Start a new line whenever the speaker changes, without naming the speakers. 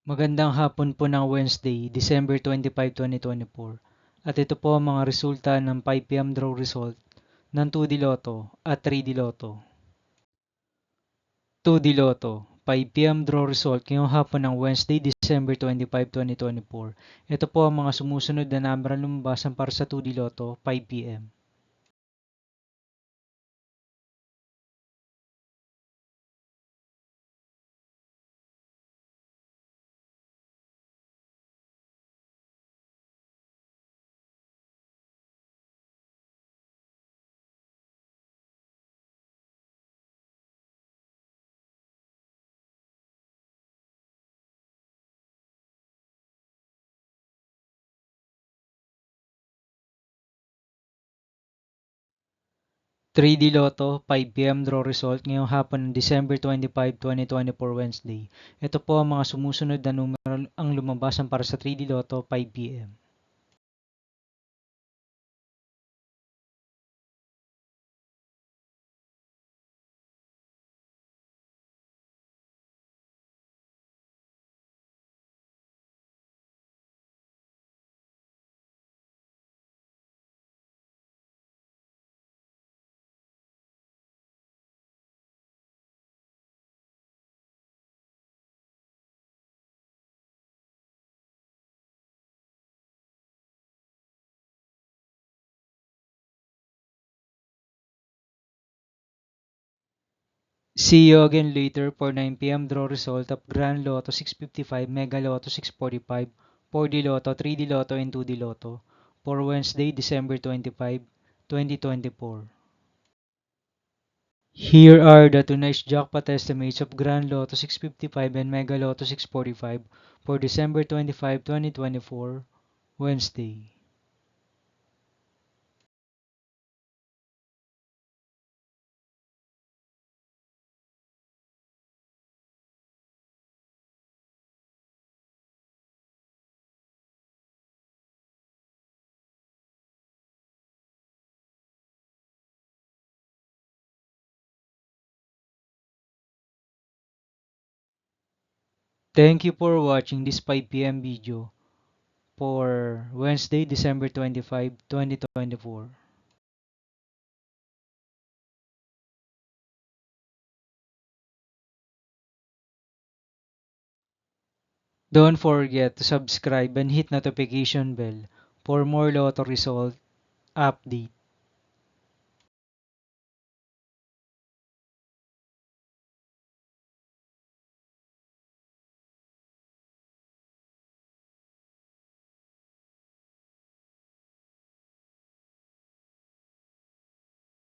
Magandang hapon po ng Wednesday, December 25, 2024. At ito po ang mga resulta ng 5 PM draw result ng 2D Lotto at 3D Lotto. 2D Lotto, 5 PM draw result ngayong hapon ng Wednesday, December 25, 2024. Ito po ang mga sumusunod na number na lumabasan para sa 2D Lotto, 5 PM. 3D Lotto, 5 PM draw result ngayong hapon ng December 25, 2024 Wednesday. Ito po ang mga sumusunod na numero ang lumabasan para sa 3D Lotto, 5 PM. 'See you again later for 9 PM draw result of Grand Lotto 655, Mega Lotto 645, 4D Lotto, 3D Lotto, and 2D Lotto for Wednesday, December 25, 2024. Here are the tonight's jackpot estimates of Grand Lotto 655 and Mega Lotto 645 for December 25, 2024, Wednesday. Thank you for watching this 5 PM video for Wednesday, December 25, 2024. Don't forget to subscribe and hit notification bell for more lotto result update.